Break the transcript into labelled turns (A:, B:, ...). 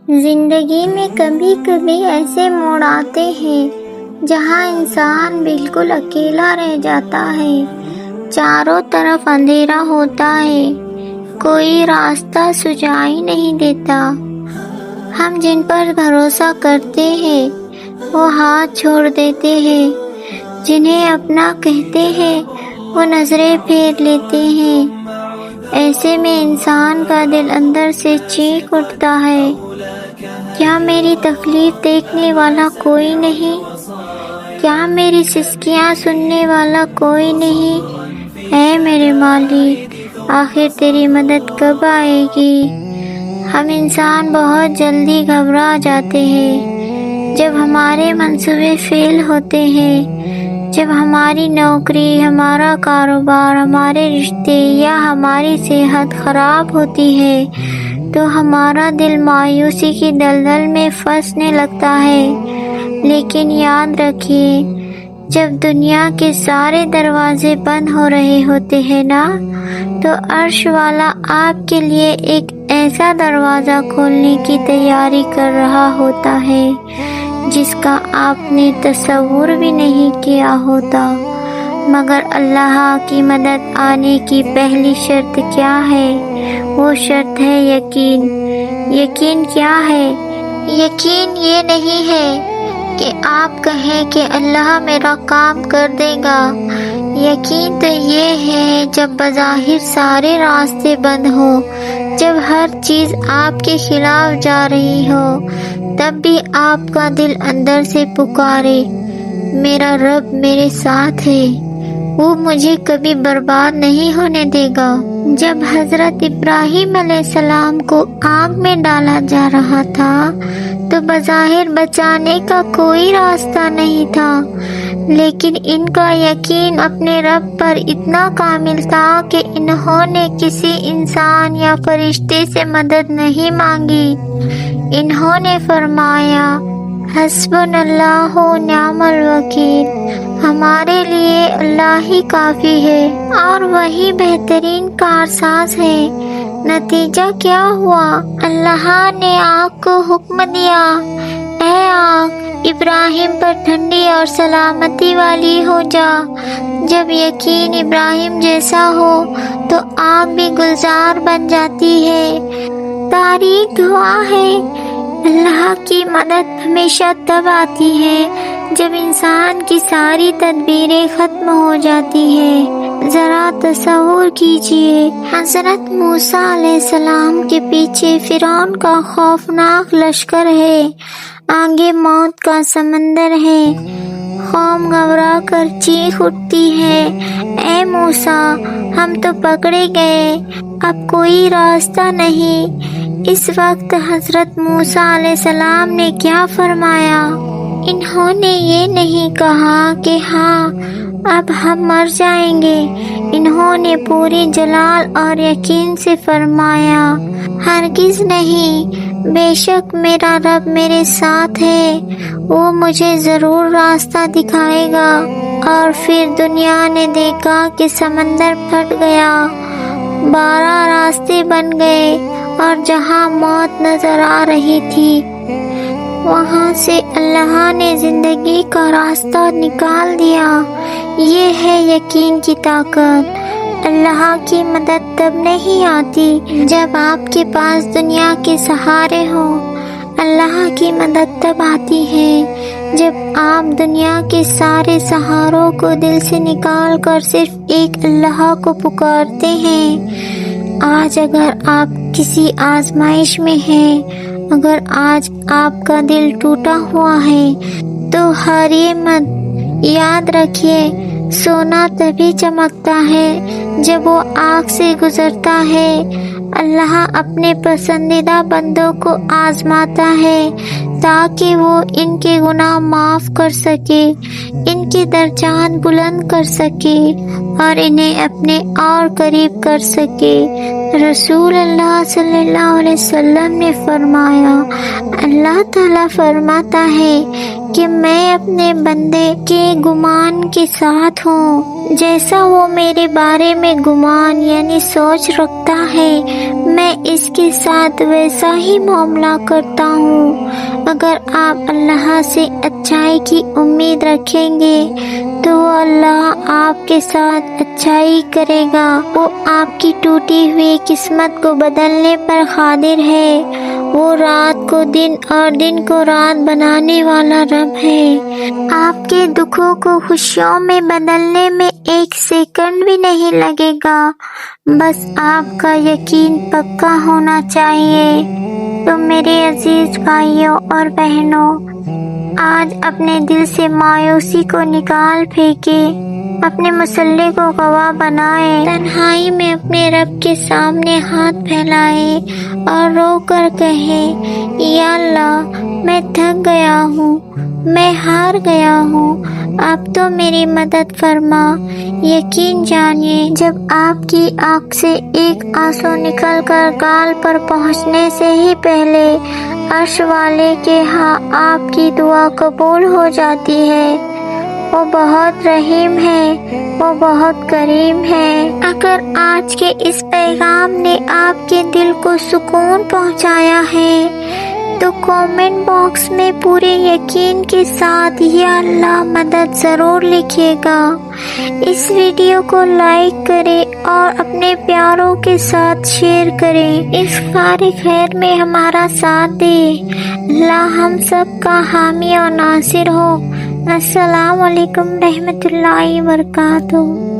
A: زندگی میں کبھی کبھی ایسے موڑ آتے ہیں جہاں انسان بالکل اکیلا رہ جاتا ہے، چاروں طرف اندھیرا ہوتا ہے، کوئی راستہ سجائی نہیں دیتا۔ ہم جن پر بھروسہ کرتے ہیں وہ ہاتھ چھوڑ دیتے ہیں، جنہیں اپنا کہتے ہیں وہ نظریں پھیر لیتے ہیں۔ ایسے میں انسان کا دل اندر سے چیخ اٹھتا ہے، کیا میری تکلیف دیکھنے والا کوئی نہیں؟ کیا میری سسکیاں سننے والا کوئی نہیں؟ اے میرے مالک، آخر تیری مدد کب آئے گی؟ ہم انسان بہت جلدی گھبرا جاتے ہیں جب ہمارے منصوبے فیل ہوتے ہیں، جب ہماری نوکری، ہمارا کاروبار، ہمارے رشتے یا ہماری صحت خراب ہوتی ہے تو ہمارا دل مایوسی کی دلدل میں پھنسنے لگتا ہے۔ لیکن یاد رکھیے، جب دنیا کے سارے دروازے بند ہو رہے ہوتے ہیں نا، تو عرش والا آپ کے لیے ایک ایسا دروازہ کھولنے کی تیاری کر رہا ہوتا ہے جس کا آپ نے تصور بھی نہیں کیا ہوتا۔ مگر اللہ کی مدد آنے کی پہلی شرط کیا ہے؟ وہ شرط ہے یقین۔ یقین کیا ہے؟ یقین یہ نہیں ہے کہ آپ کہیں کہ اللہ میرا کام کر دے گا۔ یقین تو یہ ہے جب بظاہر سارے راستے بند ہوں، جب ہر چیز آپ کے خلاف جا رہی ہو، تب بھی آپ کا دل اندر سے پکارے، میرا رب میرے ساتھ ہے، وہ مجھے کبھی برباد نہیں ہونے دے گا۔ جب حضرت ابراہیم علیہ السلام کو آگ میں ڈالا جا رہا تھا تو بظاہر بچانے کا کوئی راستہ نہیں تھا، لیکن ان کا یقین اپنے رب پر اتنا کامل تھا کہ انہوں نے کسی انسان یا فرشتے سے مدد نہیں مانگی۔ انہوں نے فرمایا، حسبنا اللہ و نعم الوکیل، ہمارے لیے اللہ ہی کافی ہے اور وہی بہترین کارساز ہے۔ نتیجہ کیا ہوا؟ اللہ نے آگ کو حکم دیا، اے آگ، ابراہیم پر ٹھنڈی اور سلامتی والی ہو جا۔ جب یقین ابراہیم جیسا ہو تو آگ بھی گلزار بن جاتی ہے۔ تاریخ گواہ ہے، اللہ کی مدد ہمیشہ تب آتی ہے جب انسان کی ساری تدبیریں ختم ہو جاتی ہیں۔ ذرا تصور کیجئے، حضرت موسیٰ علیہ السلام کے پیچھے فرعون کا خوفناک لشکر ہے، آگے موت کا سمندر ہے، قوم گھبرا کر چیخ اٹھتی ہے، اے موسیٰ، ہم تو پکڑے گئے، اب کوئی راستہ نہیں۔ اس وقت حضرت موسیٰ علیہ السلام نے کیا فرمایا؟ انہوں نے یہ نہیں کہا کہ ہاں اب ہم مر جائیں گے، انہوں نے پوری جلال اور یقین سے فرمایا، ہرگز نہیں، بے شک میرا رب میرے ساتھ ہے، وہ مجھے ضرور راستہ دکھائے گا۔ اور پھر دنیا نے دیکھا کہ سمندر پھٹ گیا، 12 راستے بن گئے اور جہاں موت نظر آ رہی تھی وہاں سے اللہ نے زندگی کا راستہ نکال دیا۔ یہ ہے یقین کی طاقت۔ اللہ کی مدد تب نہیں آتی جب آپ کے پاس دنیا کے سہارے ہوں، اللہ کی مدد تب آتی ہے جب آپ دنیا کے سارے سہاروں کو دل سے نکال کر صرف ایک اللہ کو پکارتے ہیں۔ آج اگر آپ کسی آزمائش میں ہیں، اگر آج آپ کا دل ٹوٹا ہوا ہے تو ہاریے مت، یاد رکھیے، سونا تبھی چمکتا ہے جب وہ آگ سے گزرتا ہے۔ اللہ اپنے پسندیدہ بندوں کو آزماتا ہے تاکہ وہ ان کے گناہ معاف کر سکے، ان کے درجات بلند کر سکے اور انہیں اپنے اور قریب کر سکے۔ رسول اللہ صلی اللہ علیہ وسلم نے فرمایا، اللہ تعالیٰ فرماتا ہے کہ میں اپنے بندے کے گمان کے ساتھ ہوں، جیسا وہ میرے بارے میں گمان یعنی سوچ رکھتا ہے میں اس کے ساتھ ویسا ہی معاملہ کرتا ہوں۔ اگر آپ اللہ سے اچھائی کی امید رکھیں گے تو وہ اللہ آپ کے ساتھ اچھائی کرے گا۔ وہ آپ کی ٹوٹی ہوئی قسمت کو بدلنے پر قادر ہے۔ وہ رات کو دن اور دن کو رات بنانے والا رب ہے۔ آپ کے دکھوں کو خوشیوں میں بدلنے میں ایک سیکنڈ بھی نہیں لگے گا، بس آپ کا یقین پکا ہونا چاہیے۔ تو میرے عزیز بھائیوں اور بہنوں، آج اپنے دل سے مایوسی کو نکال پھینکے، اپنے مسئلے کو گواہ بنائے، تنہائی میں اپنے رب کے سامنے ہاتھ پھیلائے اور رو کر کہے، یا اللہ میں تھک گیا ہوں، میں ہار گیا ہوں، اب تو میری مدد فرما۔ یقین جانیے جب آپ کی آنکھ سے ایک آنسو نکل کر گال پر پہنچنے سے ہی پہلے عرش والے کے ہاں آپ کی دعا قبول ہو جاتی ہے۔ وہ بہت رحیم ہے، وہ بہت کریم ہے۔ اگر آج کے اس پیغام نے آپ کے دل کو سکون پہنچایا ہے تو کامنٹ باکس میں پورے یقین کے ساتھ یا اللہ مدد ضرور لکھیے گا۔ اس ویڈیو کو لائک کریں اور اپنے پیاروں کے ساتھ شیئر کریں۔ اس کار خیر میں ہمارا ساتھ دے۔ اللہ ہم سب کا حامی اور ناصر ہو۔ السلام علیکم رحمۃ اللہ وبرکاتہ۔